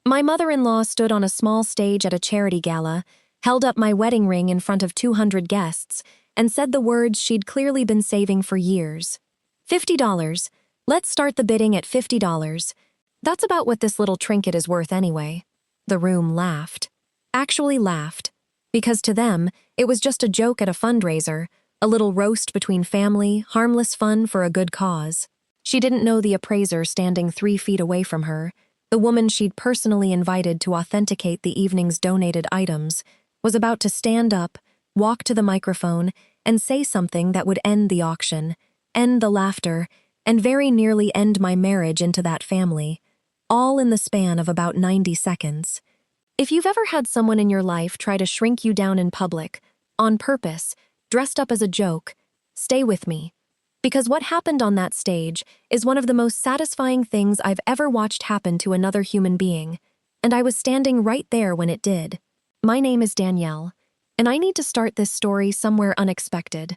My mother-in-law stood on a small stage at a charity gala, held up my wedding ring in front of 200 guests, and said the words she'd clearly been saving for years. $50. Let's start the bidding at $50. That's about what this little trinket is worth anyway. The room laughed. Actually laughed. Because to them, it was just a joke at a fundraiser, a little roast between family, harmless fun for a good cause. She didn't know the appraiser standing 3 feet away from her, the woman she'd personally invited to authenticate the evening's donated items, was about to stand up, walk to the microphone, and say something that would end the auction, end the laughter, and very nearly end my marriage into that family, all in the span of about 90 seconds. If you've ever had someone in your life try to shrink you down in public, on purpose, dressed up as a joke, stay with me. Because what happened on that stage is one of the most satisfying things I've ever watched happen to another human being, and I was standing right there when it did. My name is Danielle, and I need to start this story somewhere unexpected.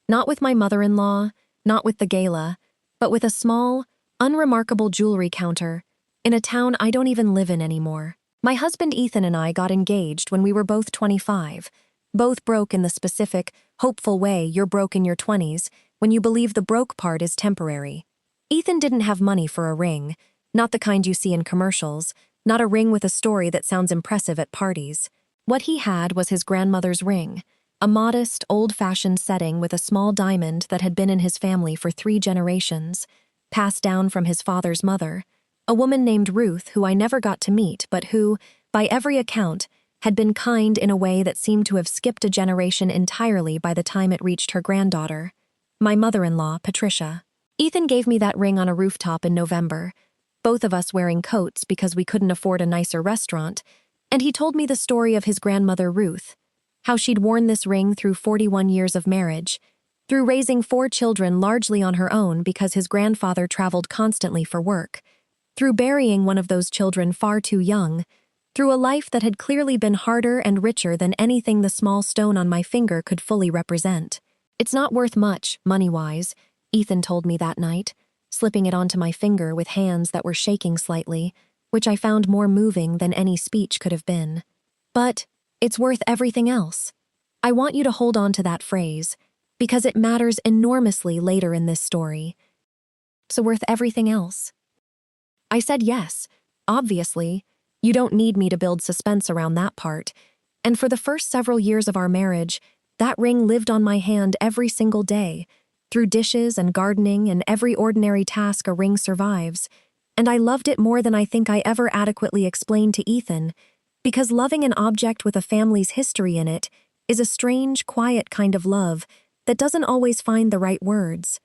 Not with my mother-in-law, not with the gala, but with a small, unremarkable jewelry counter in a town I don't even live in anymore. My husband Ethan and I got engaged when we were both 25, both broke in the specific, hopeful way you're broke in your 20s when you believe the broke part is temporary. Ethan didn't have money for a ring, not the kind you see in commercials, not a ring with a story that sounds impressive at parties. What he had was his grandmother's ring, a modest, old-fashioned setting with a small diamond that had been in his family for 3 generations, passed down from his father's mother, a woman named Ruth who I never got to meet but who, by every account, had been kind in a way that seemed to have skipped a generation entirely by the time it reached her granddaughter, my mother-in-law, Patricia. Ethan gave me that ring on a rooftop in November, both of us wearing coats because we couldn't afford a nicer restaurant, and he told me the story of his grandmother Ruth, how she'd worn this ring through 41 years of marriage, through raising 4 children largely on her own because his grandfather traveled constantly for work, through burying one of those children far too young, through a life that had clearly been harder and richer than anything the small stone on my finger could fully represent. It's not worth much, money-wise, Ethan told me that night, slipping it onto my finger with hands that were shaking slightly, which I found more moving than any speech could have been. But it's worth everything else. I want you to hold on to that phrase, because it matters enormously later in this story. So worth everything else? I said yes, obviously. You don't need me to build suspense around that part. And for the first several years of our marriage, that ring lived on my hand every single day, through dishes and gardening and every ordinary task a ring survives. And I loved it more than I think I ever adequately explained to Ethan, because loving an object with a family's history in it is a strange, quiet kind of love that doesn't always find the right words.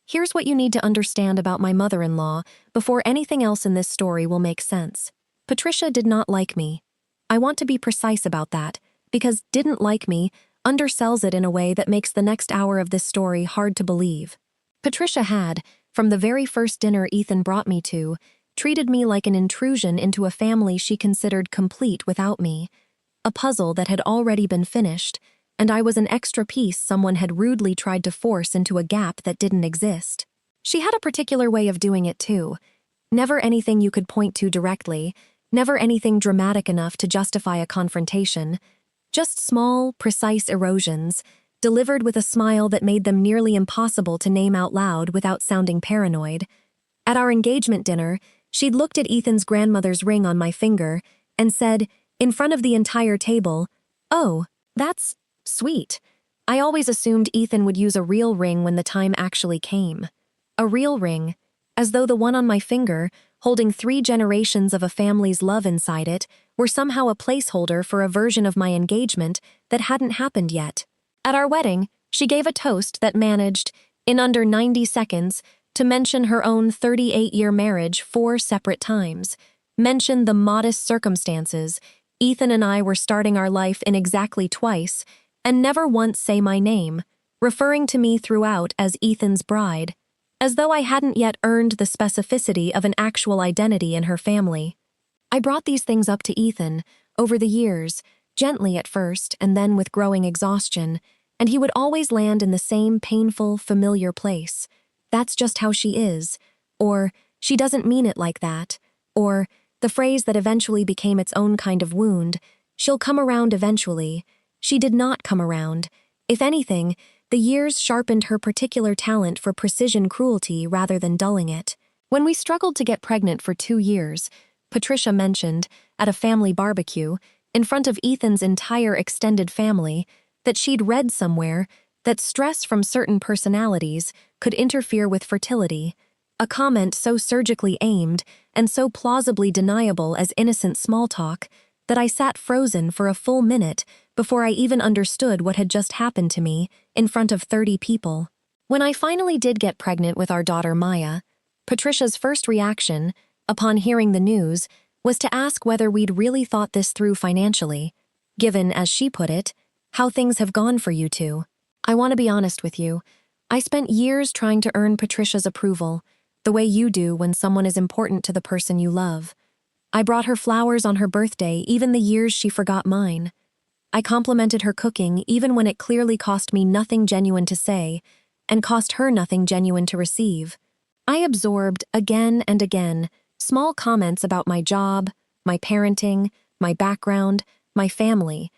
Here's what you need to understand about my mother-in-law before anything else in this story will make sense. Patricia did not like me. I want to be precise about that, because didn't like me undersells it in a way that makes the next hour of this story hard to believe. Patricia had, from the very first dinner Ethan brought me to, treated me like an intrusion into a family she considered complete without me, a puzzle that had already been finished, and I was an extra piece someone had rudely tried to force into a gap that didn't exist. She had a particular way of doing it too. Never anything you could point to directly, never anything dramatic enough to justify a confrontation, just small, precise erosions, delivered with a smile that made them nearly impossible to name out loud without sounding paranoid. At our engagement dinner, she'd looked at Ethan's grandmother's ring on my finger and said, in front of the entire table, "Oh, that's sweet." I always assumed Ethan would use a real ring when the time actually came. A real ring, as though the one on my finger, holding 3 generations of a family's love inside it, were somehow a placeholder for a version of my engagement that hadn't happened yet. At our wedding, she gave a toast that managed, in under 90 seconds, to mention her own 38-year marriage 4 separate times, mention the modest circumstances Ethan and I were starting our life in exactly twice, and never once say my name, referring to me throughout as Ethan's bride, as though I hadn't yet earned the specificity of an actual identity in her family. I brought these things up to Ethan, over the years, gently at first and then with growing exhaustion, and he would always land in the same painful, familiar place. That's just how she is, or she doesn't mean it like that, or The phrase that eventually became its own kind of wound, "She'll come around eventually." She did not come around. If anything, the years sharpened her particular talent for precision cruelty rather than dulling it. When we struggled to get pregnant for 2 years, Patricia mentioned, at a family barbecue, in front of Ethan's entire extended family, that she'd read somewhere that stress from certain personalities could interfere with fertility, a comment so surgically aimed and so plausibly deniable as innocent small talk that I sat frozen for a full minute before I even understood what had just happened to me in front of 30 people. When I finally did get pregnant with our daughter Maya, Patricia's first reaction, upon hearing the news, was to ask whether we'd really thought this through financially, given, as she put it, how things have gone for you two. I want to be honest with you. I spent years trying to earn Patricia's approval, the way you do when someone is important to the person you love. I brought her flowers on her birthday even the years she forgot mine. I complimented her cooking even when it clearly cost me nothing genuine to say, and cost her nothing genuine to receive. I absorbed, again and again, small comments about my job, my parenting, my background, my family.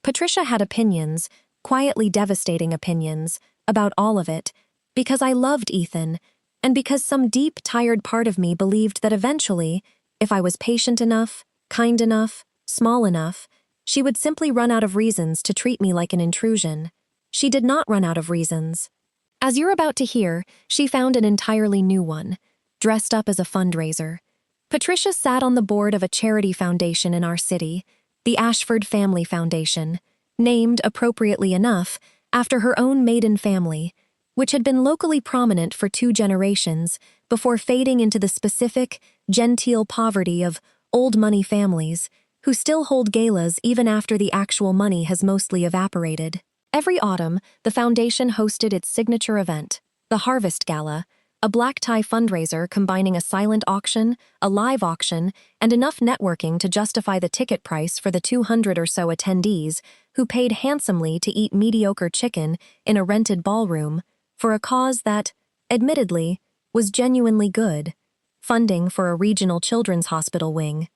Patricia had opinions, quietly devastating opinions, about all of it, because I loved Ethan, and because some deep, tired part of me believed that eventually, if I was patient enough, kind enough, small enough, she would simply run out of reasons to treat me like an intrusion. She did not run out of reasons. As you're about to hear, she found an entirely new one, dressed up as a fundraiser. Patricia sat on the board of a charity foundation in our city, the Ashford Family Foundation, named, appropriately enough, after her own maiden family, which had been locally prominent for 2 generations before fading into the specific, genteel poverty of old money families who still hold galas even after the actual money has mostly evaporated. Every autumn, the foundation hosted its signature event, the Harvest Gala, a black tie fundraiser combining a silent auction, a live auction, and enough networking to justify the ticket price for the 200 or so attendees who paid handsomely to eat mediocre chicken in a rented ballroom for a cause that, admittedly, was genuinely good, funding for a regional children's hospital wing.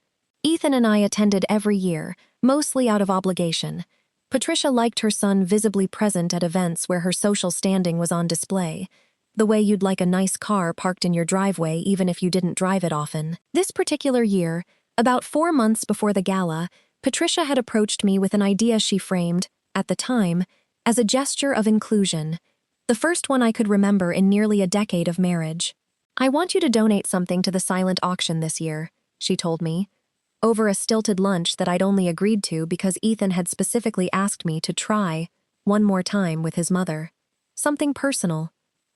Ethan and I attended every year, mostly out of obligation. Patricia liked her son visibly present at events where her social standing was on display, the way you'd like a nice car parked in your driveway even if you didn't drive it often. This particular year, about 4 months before the gala, Patricia had approached me with an idea she framed, at the time, as a gesture of inclusion, the first one I could remember in nearly a decade of marriage. "I want you to donate something to the silent auction this year," she told me, over a stilted lunch that I'd only agreed to because Ethan had specifically asked me to try, one more time, with his mother. Something personal.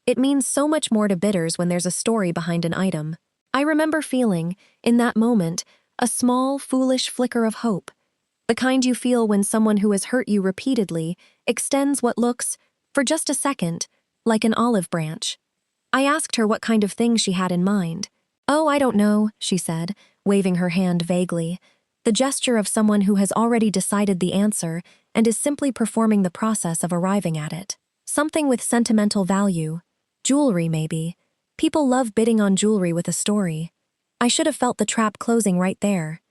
It means so much more to bidders when there's a story behind an item. I remember feeling, in that moment, a small, foolish flicker of hope. The kind you feel when someone who has hurt you repeatedly extends what looks, for just a second, like an olive branch. I asked her what kind of thing she had in mind. "Oh, I don't know," she said, waving her hand vaguely, the gesture of someone who has already decided the answer and is simply performing the process of arriving at it. "Something with sentimental value. Jewelry, maybe. People love bidding on jewelry with a story." I should have felt the trap closing right there.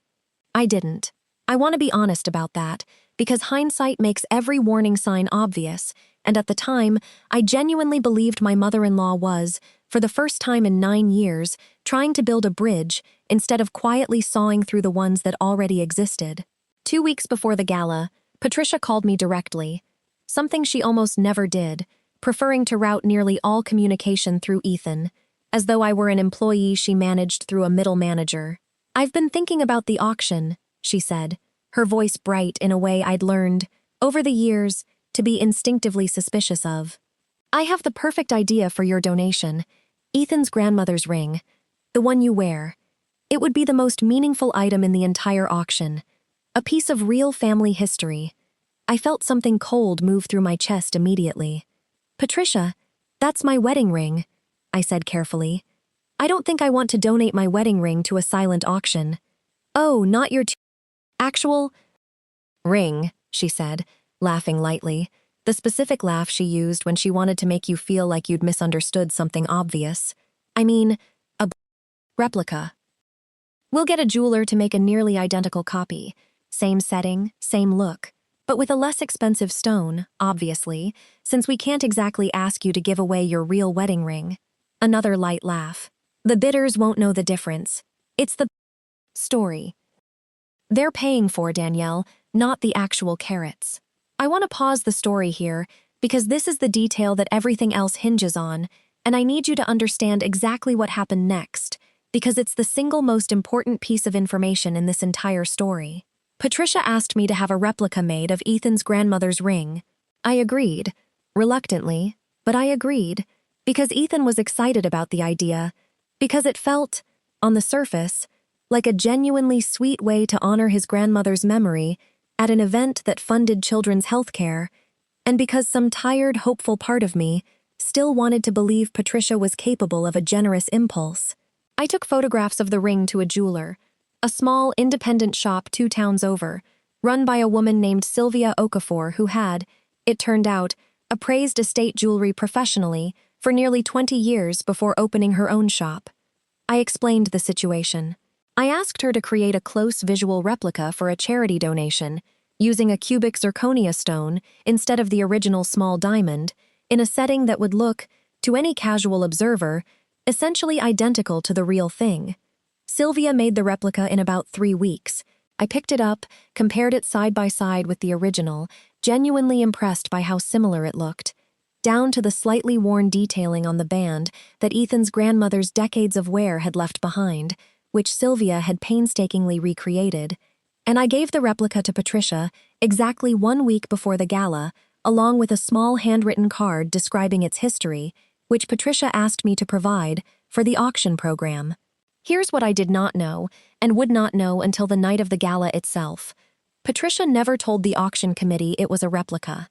I didn't. I want to be honest about that, because hindsight makes every warning sign obvious, and at the time, I genuinely believed my mother-in-law was, for the first time in 9 years, trying to build a bridge instead of quietly sawing through the ones that already existed. 2 weeks before the gala, Patricia called me directly, something she almost never did, preferring to route nearly all communication through Ethan, as though I were an employee she managed through a middle manager. "I've been thinking about the auction," she said, her voice bright in a way I'd learned, over the years, to be instinctively suspicious of. "I have the perfect idea for your donation. Ethan's grandmother's ring. The one you wear. It would be the most meaningful item in the entire auction. A piece of real family history." I felt something cold move through my chest immediately. "Patricia, that's my wedding ring," I said carefully. "I don't think I want to donate my wedding ring to a silent auction." "Oh, not your actual ring," she said, laughing lightly, the specific laugh she used when she wanted to make you feel like you'd misunderstood something obvious. "I mean, a replica." We'll get a jeweler to make a nearly identical copy. Same setting, same look. But with a less expensive stone, obviously, since we can't exactly ask you to give away your real wedding ring. Another light laugh. The bidders won't know the difference. It's the story they're paying for, Danielle, not the actual carats. I want to pause the story here because this is the detail that everything else hinges on, and I need you to understand exactly what happened next, because it's the single most important piece of information in this entire story. Patricia asked me to have a replica made of Ethan's grandmother's ring. I agreed, reluctantly, but I agreed, because Ethan was excited about the idea, because it felt, on the surface, like a genuinely sweet way to honor his grandmother's memory at an event that funded children's health care, and because some tired, hopeful part of me still wanted to believe Patricia was capable of a generous impulse. I took photographs of the ring to a jeweler, a small, independent shop 2 towns over, run by a woman named Sylvia Okafor who had, it turned out, appraised estate jewelry professionally for nearly 20 years before opening her own shop. I explained the situation. I asked her to create a close visual replica for a charity donation, using a cubic zirconia stone instead of the original small diamond, in a setting that would look, to any casual observer, essentially identical to the real thing. Sylvia made the replica in about 3 weeks. I picked it up, compared it side by side with the original, genuinely impressed by how similar it looked, down to the slightly worn detailing on the band that Ethan's grandmother's decades of wear had left behind, which Sylvia had painstakingly recreated. And I gave the replica to Patricia exactly 1 week before the gala, along with a small handwritten card describing its history, which Patricia asked me to provide for the auction program. Here's what I did not know, and would not know until the night of the gala itself. Patricia never told the auction committee it was a replica.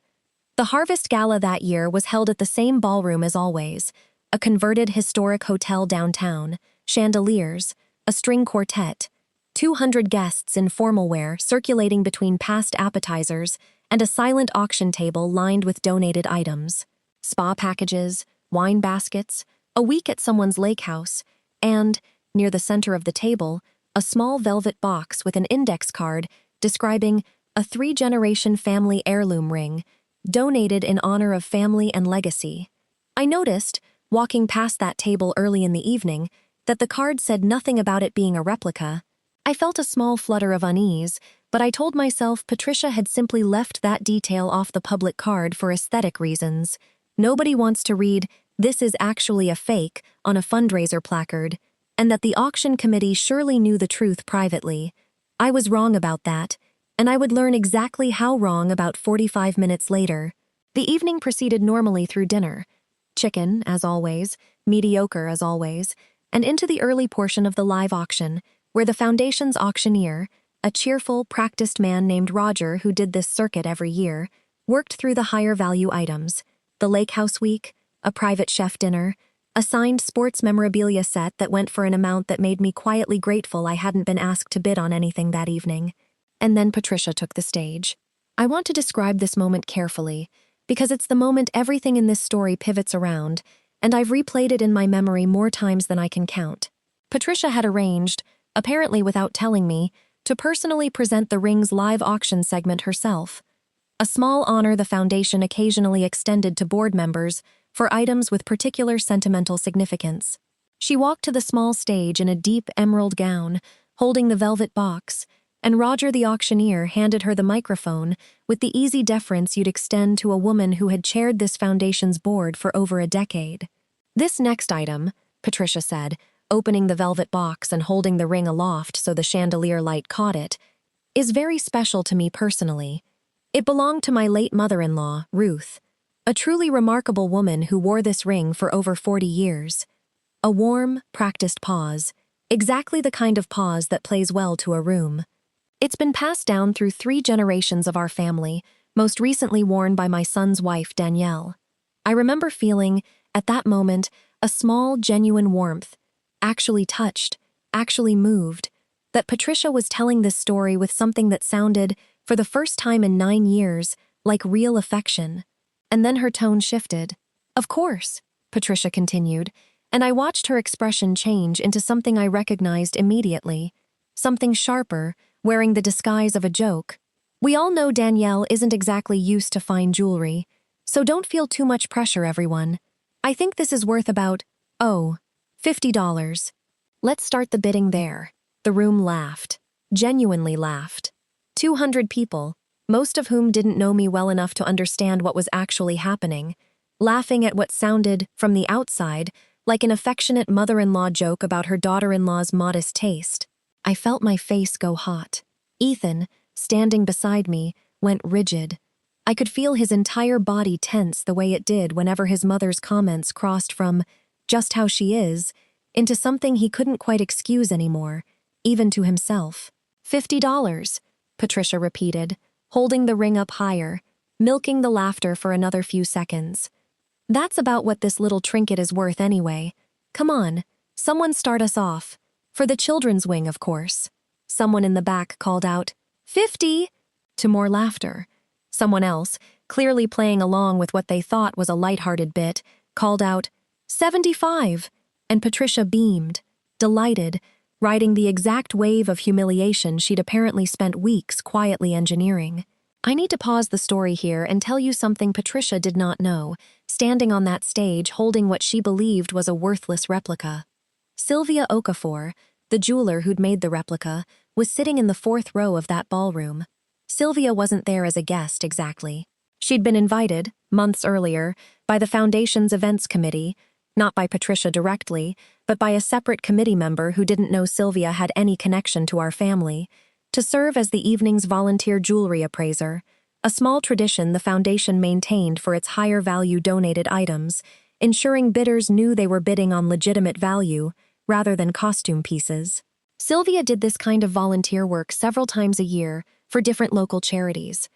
The Harvest Gala that year was held at the same ballroom as always, a converted historic hotel downtown, chandeliers, a string quartet, 200 guests in formal wear circulating between past appetizers, and a silent auction table lined with donated items, spa packages, wine baskets, a week at someone's lake house, and, near the center of the table, a small velvet box with an index card describing a 3-generation family heirloom ring, donated in honor of family and legacy. I noticed, walking past that table early in the evening, that the card said nothing about it being a replica. I felt a small flutter of unease, but I told myself Patricia had simply left that detail off the public card for aesthetic reasons. Nobody wants to read, "This is actually a fake," on a fundraiser placard, and that the auction committee surely knew the truth privately. I was wrong about that, and I would learn exactly how wrong about 45 minutes later. The evening proceeded normally through dinner. Chicken, as always, mediocre as always, and into the early portion of the live auction, where the foundation's auctioneer, a cheerful, practiced man named Roger who did this circuit every year, worked through the higher-value items, the lake house week, a private chef dinner, a signed sports memorabilia set that went for an amount that made me quietly grateful I hadn't been asked to bid on anything that evening. And then Patricia took the stage. I want to describe this moment carefully, because it's the moment everything in this story pivots around, and I've replayed it in my memory more times than I can count. Patricia had arranged, apparently without telling me, to personally present the ring's live auction segment herself, a small honor the foundation occasionally extended to board members for items with particular sentimental significance. She walked to the small stage in a deep emerald gown, holding the velvet box, and Roger the auctioneer handed her the microphone with the easy deference you'd extend to a woman who had chaired this foundation's board for over a decade. "This next item," Patricia said, opening the velvet box and holding the ring aloft so the chandelier light caught it, "is very special to me personally. It belonged to my late mother-in-law, Ruth, a truly remarkable woman who wore this ring for over 40 years. A warm, practiced pause, exactly the kind of pause that plays well to a room. It's been passed down through 3 generations of our family, most recently worn by my son's wife, Danielle. I remember feeling, at that moment, a small, genuine warmth, actually touched, actually moved, that Patricia was telling this story with something that sounded, for the first time in 9 years, like real affection. And then her tone shifted. "Of course," Patricia continued, and I watched her expression change into something I recognized immediately, something sharper, wearing the disguise of a joke. We all know Danielle isn't exactly used to fine jewelry, so don't feel too much pressure, everyone. I think this is worth about, $50. Let's start the bidding there. The room laughed. Genuinely laughed. 200 people, most of whom didn't know me well enough to understand what was actually happening, laughing at what sounded, from the outside, like an affectionate mother-in-law joke about her daughter-in-law's modest taste. I felt my face go hot. Ethan, standing beside me, went rigid. I could feel his entire body tense the way it did whenever his mother's comments crossed from "just how she is" into something he couldn't quite excuse anymore, even to himself. $50, Patricia repeated, holding the ring up higher, milking the laughter for another few seconds. That's about what this little trinket is worth anyway. Come on, someone start us off. For the children's wing, of course. Someone in the back called out, 50! To more laughter. Someone else, clearly playing along with what they thought was a lighthearted bit, called out, 75! And Patricia beamed, delighted, riding the exact wave of humiliation she'd apparently spent weeks quietly engineering. I need to pause the story here and tell you something Patricia did not know, standing on that stage holding what she believed was a worthless replica. Sylvia Okafor, the jeweler who'd made the replica, was sitting in the fourth row of that ballroom. Sylvia wasn't there as a guest exactly. She'd been invited, months earlier, by the Foundation's events committee, not by Patricia directly, but by a separate committee member who didn't know Sylvia had any connection to our family, to serve as the evening's volunteer jewelry appraiser, a small tradition the Foundation maintained for its higher-value donated items, ensuring bidders knew they were bidding on legitimate value, rather than costume pieces. Sylvia did this kind of volunteer work several times a year for different local charities.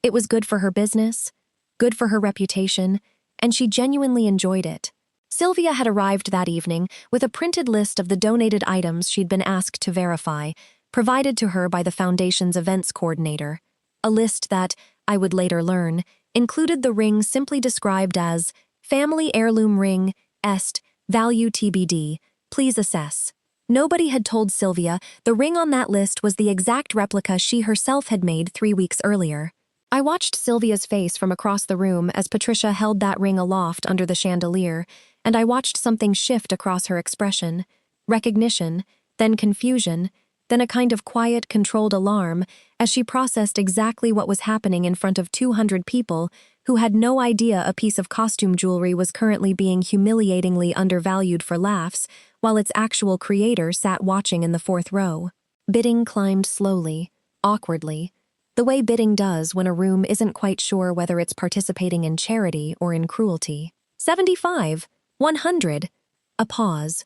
It was good for her business, good for her reputation, and she genuinely enjoyed it. Sylvia had arrived that evening with a printed list of the donated items she'd been asked to verify, provided to her by the Foundation's events coordinator. A list that, I would later learn, included the ring simply described as Family Heirloom Ring, Est, Value TBD, Please Assess. Nobody had told Sylvia the ring on that list was the exact replica she herself had made 3 weeks earlier. I watched Sylvia's face from across the room as Patricia held that ring aloft under the chandelier, and I watched something shift across her expression. Recognition, then confusion, then a kind of quiet, controlled alarm as she processed exactly what was happening in front of 200 people who had no idea a piece of costume jewelry was currently being humiliatingly undervalued for laughs, while its actual creator sat watching in the fourth row. Bidding climbed slowly, awkwardly, the way bidding does when a room isn't quite sure whether it's participating in charity or in cruelty. 75, 100. A pause.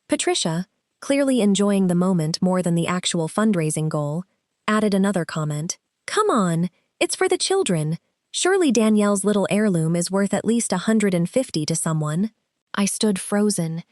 Patricia, clearly enjoying the moment more than the actual fundraising goal, added another comment. Come on, it's for the children. Surely Danielle's little heirloom is worth at least 150 to someone. I stood frozen,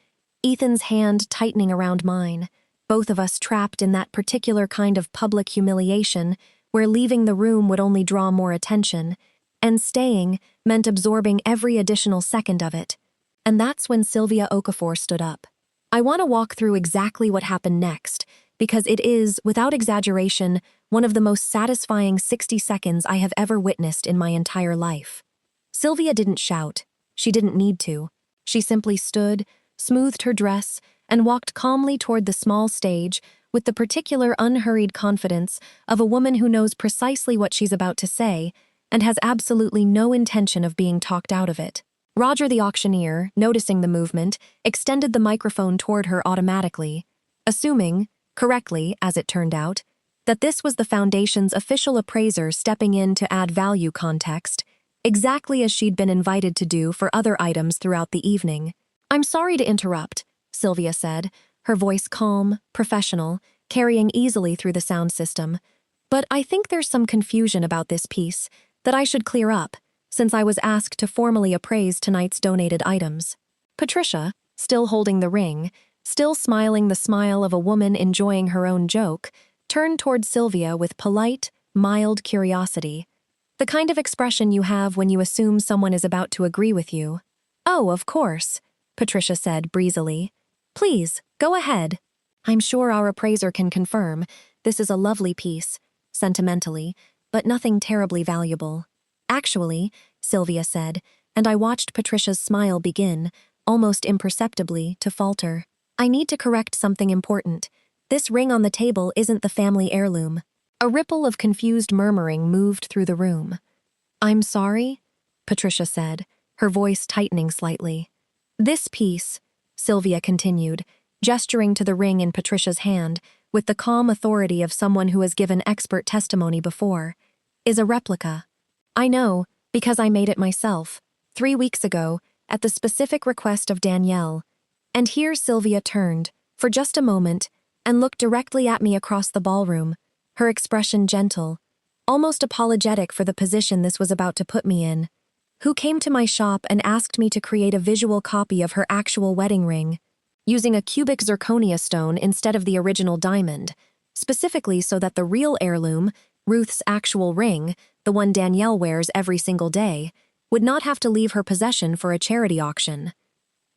Ethan's hand tightening around mine, both of us trapped in that particular kind of public humiliation where leaving the room would only draw more attention, and staying meant absorbing every additional second of it. And that's when Sylvia Okafor stood up. I want to walk through exactly what happened next, because it is, without exaggeration, one of the most satisfying 60 seconds I have ever witnessed in my entire life. Sylvia didn't shout. She didn't need to. She simply stood, smoothed her dress, and walked calmly toward the small stage with the particular unhurried confidence of a woman who knows precisely what she's about to say and has absolutely no intention of being talked out of it. Roger the auctioneer, noticing the movement, extended the microphone toward her automatically, assuming, correctly as it turned out, that this was the Foundation's official appraiser stepping in to add value context, exactly as she'd been invited to do for other items throughout the evening. I'm sorry to interrupt, Sylvia said, her voice calm, professional, carrying easily through the sound system. But I think there's some confusion about this piece that I should clear up, since I was asked to formally appraise tonight's donated items. Patricia, still holding the ring, still smiling the smile of a woman enjoying her own joke, turned toward Sylvia with polite, mild curiosity. The kind of expression you have when you assume someone is about to agree with you. Oh, of course, Patricia said breezily. Please, go ahead. I'm sure our appraiser can confirm this is a lovely piece, sentimentally, but nothing terribly valuable. Actually, Sylvia said, and I watched Patricia's smile begin, almost imperceptibly, to falter. I need to correct something important. This ring on the table isn't the family heirloom. A ripple of confused murmuring moved through the room. I'm sorry, Patricia said, her voice tightening slightly. This piece, Sylvia continued, gesturing to the ring in Patricia's hand with the calm authority of someone who has given expert testimony before, is a replica. I know, because I made it myself, 3 weeks ago, at the specific request of Danielle. And here Sylvia turned, for just a moment, and looked directly at me across the ballroom, her expression gentle, almost apologetic for the position this was about to put me in. Who came to my shop and asked me to create a visual copy of her actual wedding ring, using a cubic zirconia stone instead of the original diamond, specifically so that the real heirloom, Ruth's actual ring, the one Danielle wears every single day, would not have to leave her possession for a charity auction.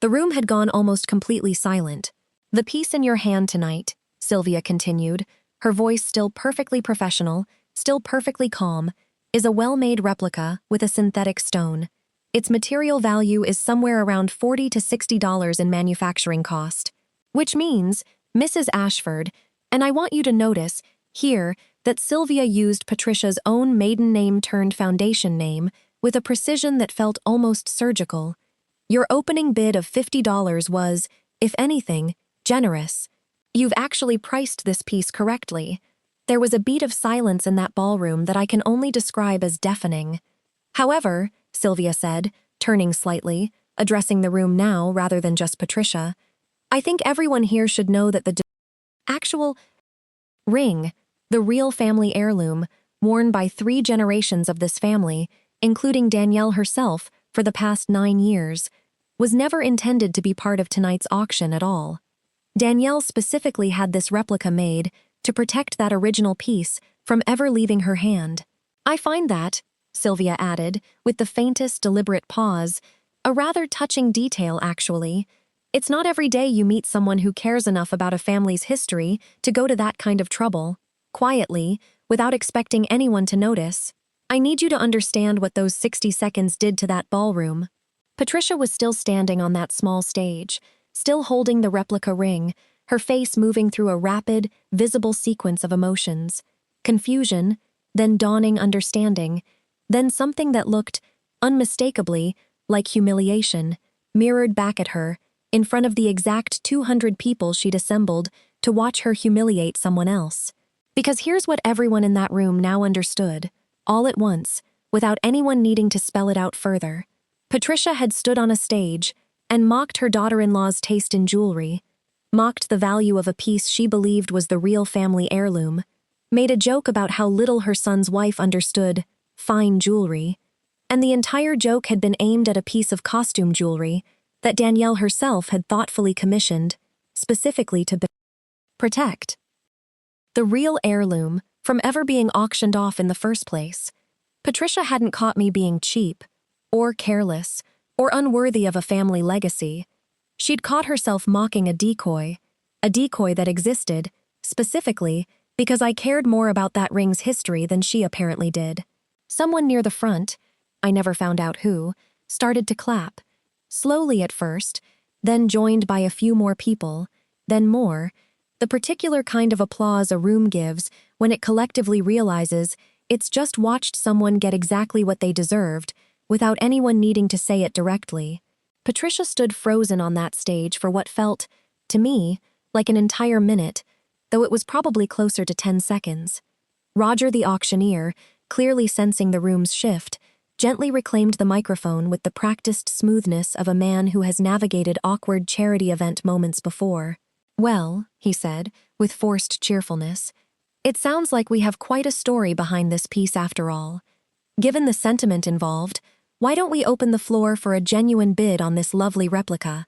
The room had gone almost completely silent. The piece in your hand tonight, Sylvia continued, her voice still perfectly professional, still perfectly calm, is a well-made replica with a synthetic stone. Its material value is somewhere around $40 to $60 in manufacturing cost. Which means, Mrs. Ashford, and I want you to notice, here, that Sylvia used Patricia's own maiden name turned foundation name with a precision that felt almost surgical. Your opening bid of $50 was, if anything, generous. You've actually priced this piece correctly. There was a beat of silence in that ballroom that I can only describe as deafening. However, Sylvia said, turning slightly, addressing the room now rather than just Patricia, I think everyone here should know that the actual ring, the real family heirloom, worn by 3 generations of this family, including Danielle herself for the past 9 years, was never intended to be part of tonight's auction at all. Danielle specifically had this replica made to protect that original piece from ever leaving her hand. I find that, Sylvia added, with the faintest deliberate pause, a rather touching detail, actually. It's not every day you meet someone who cares enough about a family's history to go to that kind of trouble, quietly, without expecting anyone to notice. I need you to understand what those 60 seconds did to that ballroom. Patricia was still standing on that small stage, still holding the replica ring, her face moving through a rapid, visible sequence of emotions. Confusion, then dawning understanding, then something that looked, unmistakably, like humiliation, mirrored back at her, in front of the exact 200 people she'd assembled to watch her humiliate someone else. Because here's what everyone in that room now understood, all at once, without anyone needing to spell it out further. Patricia had stood on a stage and mocked her daughter-in-law's taste in jewelry, mocked the value of a piece she believed was the real family heirloom, made a joke about how little her son's wife understood fine jewelry, and the entire joke had been aimed at a piece of costume jewelry that Danielle herself had thoughtfully commissioned, specifically to protect the real heirloom from ever being auctioned off in the first place. Patricia hadn't caught me being cheap, or careless, or unworthy of a family legacy. She'd caught herself mocking a decoy that existed, specifically, because I cared more about that ring's history than she apparently did. Someone near the front, I never found out who, started to clap, slowly at first, then joined by a few more people, then more, the particular kind of applause a room gives when it collectively realizes it's just watched someone get exactly what they deserved without anyone needing to say it directly. Patricia stood frozen on that stage for what felt, to me, like an entire minute, though it was probably closer to 10 seconds. Roger the auctioneer, clearly sensing the room's shift, gently reclaimed the microphone with the practiced smoothness of a man who has navigated awkward charity event moments before. Well, he said, with forced cheerfulness, it sounds like we have quite a story behind this piece after all. Given the sentiment involved, why don't we open the floor for a genuine bid on this lovely replica,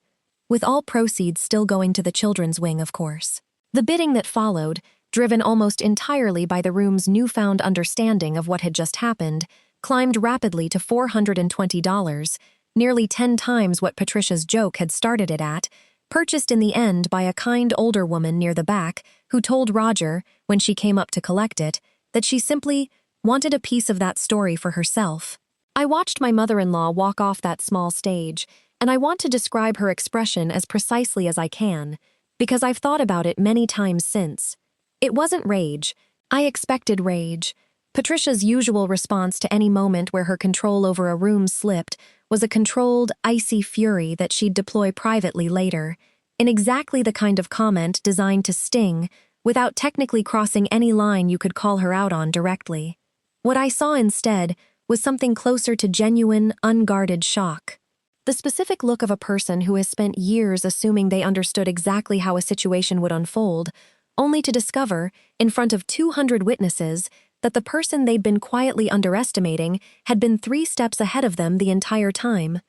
with all proceeds still going to the children's wing, of course. The bidding that followed, driven almost entirely by the room's newfound understanding of what had just happened, climbed rapidly to $420, nearly 10 times what Patricia's joke had started it at, purchased in the end by a kind older woman near the back who told Roger, when she came up to collect it, that she simply wanted a piece of that story for herself. I watched my mother-in-law walk off that small stage, and I want to describe her expression as precisely as I can, because I've thought about it many times since. It wasn't rage. I expected rage. Patricia's usual response to any moment where her control over a room slipped was a controlled, icy fury that she'd deploy privately later, in exactly the kind of comment designed to sting, without technically crossing any line you could call her out on directly. What I saw instead was something closer to genuine, unguarded shock. The specific look of a person who has spent years assuming they understood exactly how a situation would unfold, only to discover, in front of 200 witnesses, that the person they'd been quietly underestimating had been 3 steps ahead of them the entire time.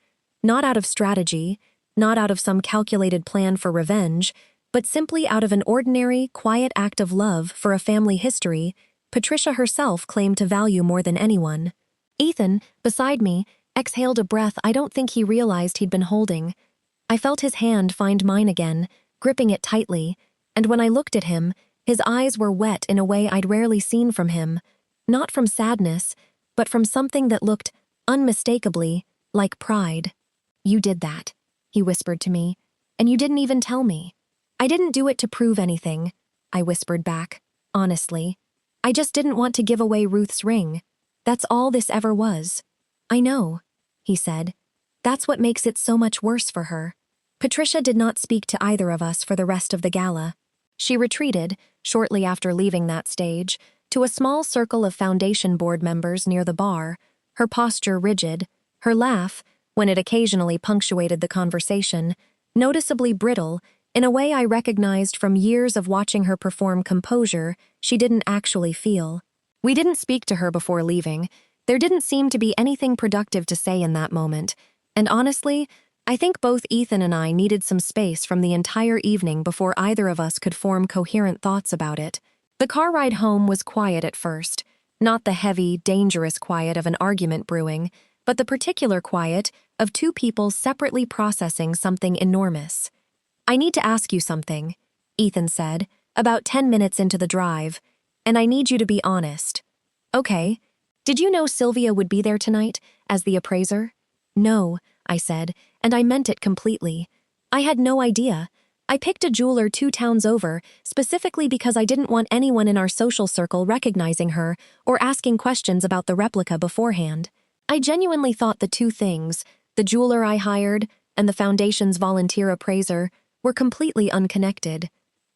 Not out of strategy, not out of some calculated plan for revenge, but simply out of an ordinary, quiet act of love for a family history Patricia herself claimed to value more than anyone. Ethan, beside me, exhaled a breath I don't think he realized he'd been holding. I felt his hand find mine again, gripping it tightly, and when I looked at him, his eyes were wet in a way I'd rarely seen from him, not from sadness, but from something that looked, unmistakably, like pride. "You did that," he whispered to me, "and you didn't even tell me." "I didn't do it to prove anything," I whispered back, honestly. "I just didn't want to give away Ruth's ring. That's all this ever was." "I know," he said. "That's what makes it so much worse for her." Patricia did not speak to either of us for the rest of the gala. She retreated, shortly after leaving that stage, to a small circle of foundation board members near the bar, her posture rigid, her laugh, when it occasionally punctuated the conversation, noticeably brittle, in a way I recognized from years of watching her perform composure she didn't actually feel. We didn't speak to her before leaving. There didn't seem to be anything productive to say in that moment, and honestly, I think both Ethan and I needed some space from the entire evening before either of us could form coherent thoughts about it. The car ride home was quiet at first, not the heavy, dangerous quiet of an argument brewing, but the particular quiet of 2 people separately processing something enormous. "I need to ask you something," Ethan said, about 10 minutes into the drive, "and I need you to be honest." "Okay. Did you know Sylvia would be there tonight, as the appraiser?" "No," I said, and I meant it completely. "I had no idea. I picked a jeweler 2 towns over, specifically because I didn't want anyone in our social circle recognizing her or asking questions about the replica beforehand. I genuinely thought the 2 things, the jeweler I hired and the foundation's volunteer appraiser, were completely unconnected.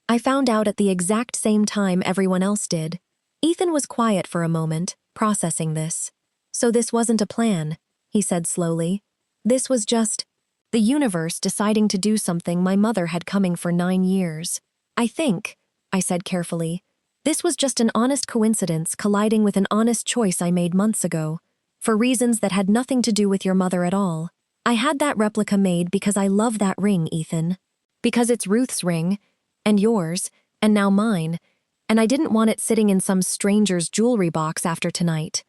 I found out at the exact same time everyone else did." Ethan was quiet for a moment, processing this. "So this wasn't a plan," he said slowly. "This was just the universe deciding to do something my mother had coming for 9 years. I think," I said carefully, "this was just an honest coincidence colliding with an honest choice I made months ago, for reasons that had nothing to do with your mother at all. I had that replica made because I love that ring, Ethan. Because it's Ruth's ring, and yours, and now mine, and I didn't want it sitting in some stranger's jewelry box after tonight.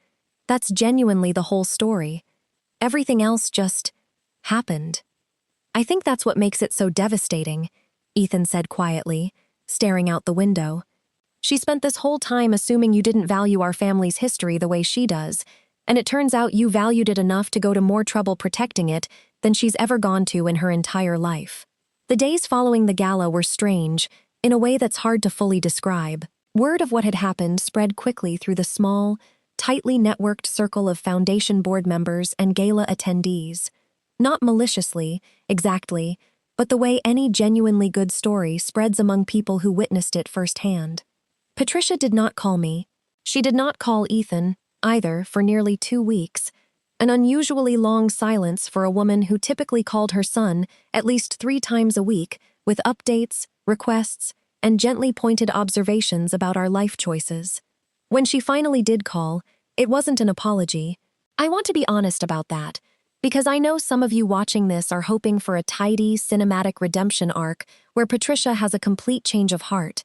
That's genuinely the whole story. Everything else just happened." "I think that's what makes it so devastating," Ethan said quietly, staring out the window. "She spent this whole time assuming you didn't value our family's history the way she does, and it turns out you valued it enough to go to more trouble protecting it than she's ever gone to in her entire life." The days following the gala were strange, in a way that's hard to fully describe. Word of what had happened spread quickly through the small, tightly networked circle of foundation board members and gala attendees. Not maliciously, exactly, but the way any genuinely good story spreads among people who witnessed it firsthand. Patricia did not call me. She did not call Ethan, either, for nearly 2 weeks, an unusually long silence for a woman who typically called her son at least 3 times a week with updates, requests, and gently pointed observations about our life choices. When she finally did call, it wasn't an apology. I want to be honest about that, because I know some of you watching this are hoping for a tidy, cinematic redemption arc where Patricia has a complete change of heart.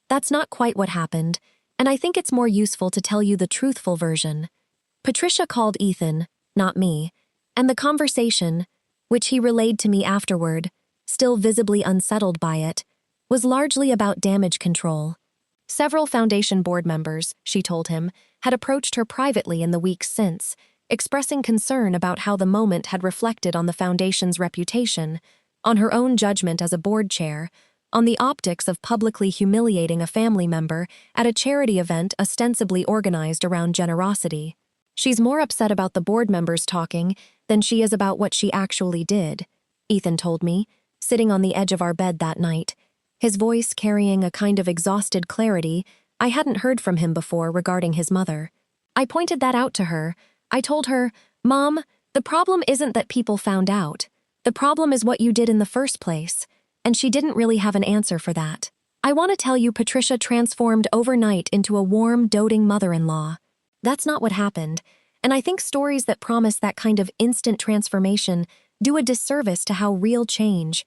That's not quite what happened, and I think it's more useful to tell you the truthful version. Patricia called Ethan, not me, and the conversation, which he relayed to me afterward, still visibly unsettled by it, was largely about damage control. Several Foundation board members, she told him, had approached her privately in the weeks since, expressing concern about how the moment had reflected on the Foundation's reputation, on her own judgment as a board chair, on the optics of publicly humiliating a family member at a charity event ostensibly organized around generosity. She's more upset about the board members talking than she is about what she actually did, Ethan told me, sitting on the edge of our bed that night, his voice carrying a kind of exhausted clarity I hadn't heard from him before regarding his mother. I pointed that out to her. I told her, "Mom, the problem isn't that people found out. The problem is what you did in the first place." And she didn't really have an answer for that. I want to tell you Patricia transformed overnight into a warm, doting mother-in-law. That's not what happened, and I think stories that promise that kind of instant transformation do a disservice to how real change,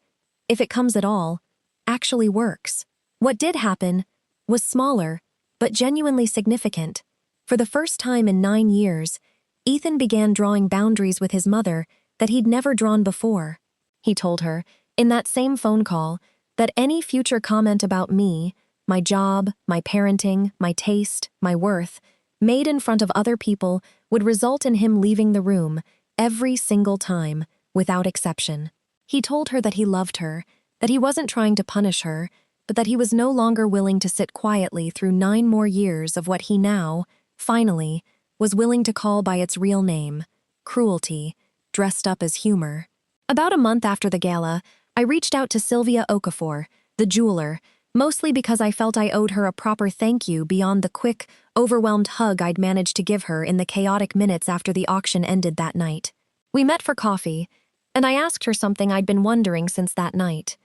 if it comes at all, actually works. What did happen was smaller, but genuinely significant. For the first time in 9 years, Ethan began drawing boundaries with his mother that he'd never drawn before. He told her, in that same phone call, that any future comment about me, my job, my parenting, my taste, my worth, made in front of other people would result in him leaving the room every single time, without exception. He told her that he loved her, that he wasn't trying to punish her, but that he was no longer willing to sit quietly through 9 more years of what he now, finally, was willing to call by its real name, cruelty, dressed up as humor. About a month after the gala, I reached out to Sylvia Okafor, the jeweler, mostly because I felt I owed her a proper thank you beyond the quick, overwhelmed hug I'd managed to give her in the chaotic minutes after the auction ended that night. We met for coffee, and I asked her something I'd been wondering since that night.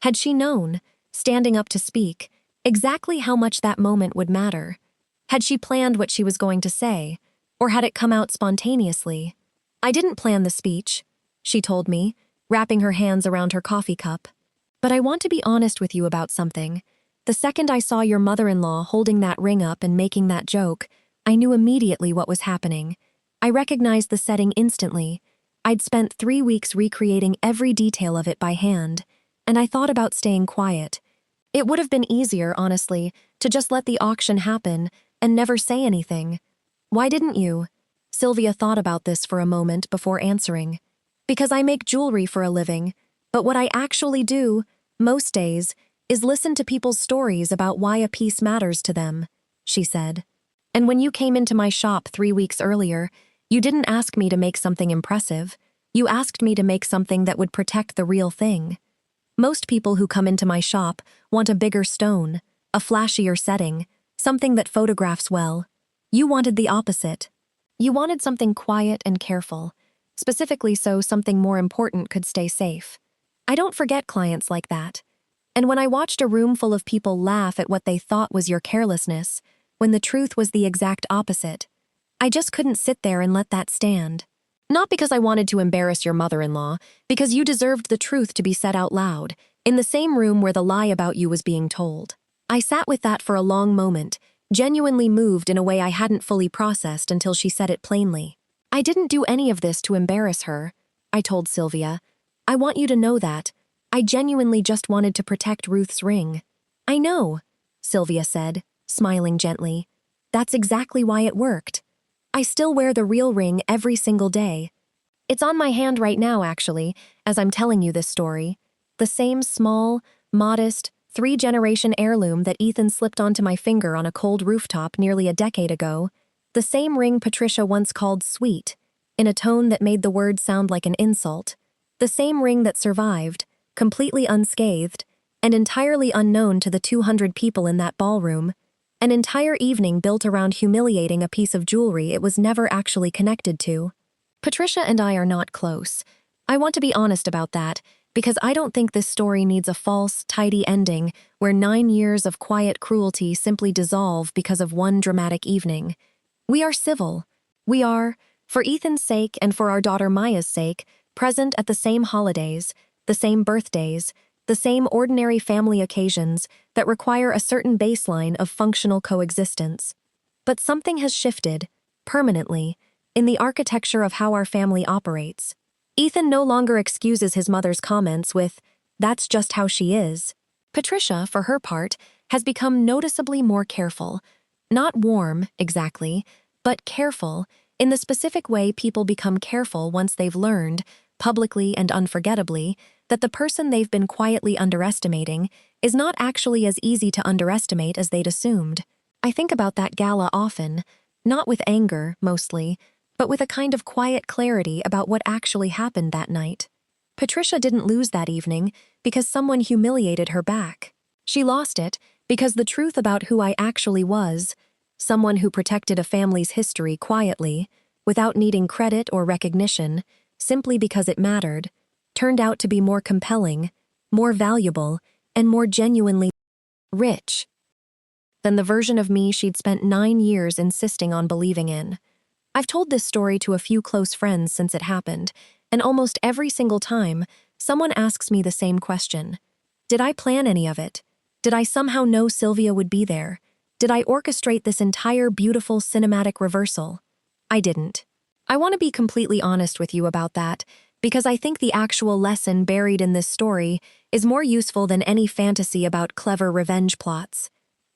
Had she known, standing up to speak, exactly how much that moment would matter? Had she planned what she was going to say, or had it come out spontaneously? "I didn't plan the speech," she told me, wrapping her hands around her coffee cup. "But I want to be honest with you about something. The second I saw your mother-in-law holding that ring up and making that joke, I knew immediately what was happening. I recognized the setting instantly. I'd spent 3 weeks recreating every detail of it by hand, and I thought about staying quiet. It would have been easier, honestly, to just let the auction happen and never say anything." "Why didn't you?" Sylvia thought about this for a moment before answering. "Because I make jewelry for a living, but what I actually do, most days, is listen to people's stories about why a piece matters to them," she said. "And when you came into my shop 3 weeks earlier, you didn't ask me to make something impressive. You asked me to make something that would protect the real thing. Most people who come into my shop want a bigger stone, a flashier setting, something that photographs well. You wanted the opposite. You wanted something quiet and careful, specifically so something more important could stay safe. I don't forget clients like that. And when I watched a room full of people laugh at what they thought was your carelessness, when the truth was the exact opposite, I just couldn't sit there and let that stand. Not because I wanted to embarrass your mother-in-law, because you deserved the truth to be said out loud, in the same room where the lie about you was being told. I sat with that for a long moment, genuinely moved in a way I hadn't fully processed until she said it plainly. "I didn't do any of this to embarrass her," I told Sylvia. "I want you to know that. I genuinely just wanted to protect Ruth's ring." "I know," Sylvia said, smiling gently. "That's exactly why it worked. I still wear the real ring every single day. It's on my hand right now, actually, as I'm telling you this story. The same small, modest, 3-generation heirloom that Ethan slipped onto my finger on a cold rooftop nearly a decade ago. The same ring Patricia once called sweet, in a tone that made the word sound like an insult. The same ring that survived, completely unscathed, and entirely unknown to the 200 people in that ballroom. An entire evening built around humiliating a piece of jewelry it was never actually connected to. Patricia and I are not close. I want to be honest about that, because I don't think this story needs a false, tidy ending where 9 years of quiet cruelty simply dissolve because of one dramatic evening. We are civil. We are, for Ethan's sake and for our daughter Maya's sake, present at the same holidays, the same birthdays, the same ordinary family occasions that require a certain baseline of functional coexistence. But something has shifted, permanently, in the architecture of how our family operates. Ethan no longer excuses his mother's comments with, That's just how she is. Patricia, for her part, has become noticeably more careful. Not warm, exactly, but careful, in the specific way people become careful once they've learned, publicly and unforgettably, that the person they've been quietly underestimating is not actually as easy to underestimate as they'd assumed. I think about that gala often, not with anger, mostly, but with a kind of quiet clarity about what actually happened that night. Patricia didn't lose that evening because someone humiliated her back. She lost it because the truth about who I actually was, someone who protected a family's history quietly, without needing credit or recognition, simply because it mattered, turned out to be more compelling, more valuable, and more genuinely rich than the version of me she'd spent 9 years insisting on believing in. I've told this story to a few close friends since it happened, and almost every single time, someone asks me the same question. Did I plan any of it? Did I somehow know Sylvia would be there? Did I orchestrate this entire beautiful cinematic reversal? I didn't. I want to be completely honest with you about that, because I think the actual lesson buried in this story is more useful than any fantasy about clever revenge plots.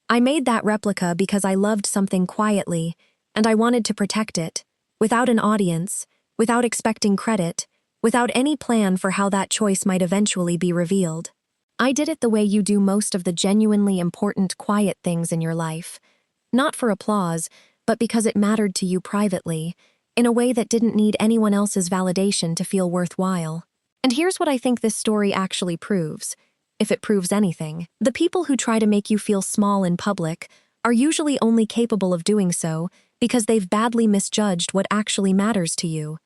I made that replica because I loved something quietly, and I wanted to protect it, without an audience, without expecting credit, without any plan for how that choice might eventually be revealed. I did it the way you do most of the genuinely important quiet things in your life, not for applause, but because it mattered to you privately, in a way that didn't need anyone else's validation to feel worthwhile. And here's what I think this story actually proves. If it proves anything, the people who try to make you feel small in public are usually only capable of doing so because they've badly misjudged what actually matters to you,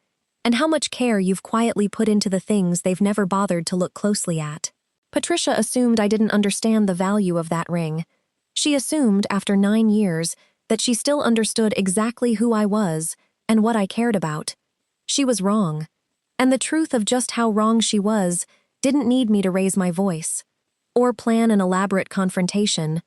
and how much care you've quietly put into the things they've never bothered to look closely at. Patricia assumed I didn't understand the value of that ring. She assumed, after 9 years, that she still understood exactly who I was and what I cared about. She was wrong. And the truth of just how wrong she was didn't need me to raise my voice, or plan an elaborate confrontation,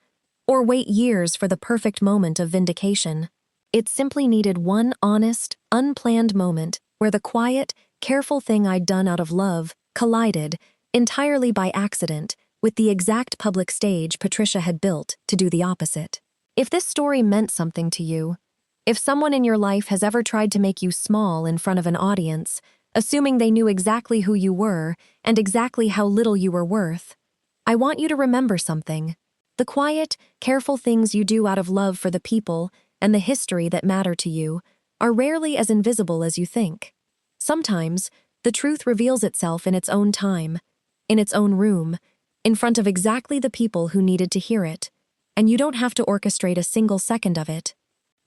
or wait years for the perfect moment of vindication. It simply needed one honest, unplanned moment where the quiet, careful thing I'd done out of love collided, entirely by accident, with the exact public stage Patricia had built to do the opposite. If this story meant something to you, if someone in your life has ever tried to make you small in front of an audience, assuming they knew exactly who you were and exactly how little you were worth, I want you to remember something. The quiet, careful things you do out of love for the people and the history that matter to you are rarely as invisible as you think. Sometimes, the truth reveals itself in its own time, in its own room, in front of exactly the people who needed to hear it, and you don't have to orchestrate a single second of it.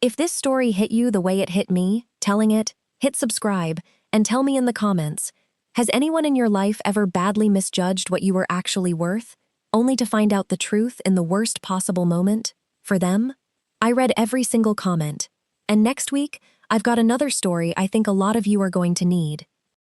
If this story hit you the way it hit me, telling it, hit subscribe, and tell me in the comments, has anyone in your life ever badly misjudged what you were actually worth, only to find out the truth in the worst possible moment? For them? I read every single comment, and next week, I've got another story I think a lot of you are going to need.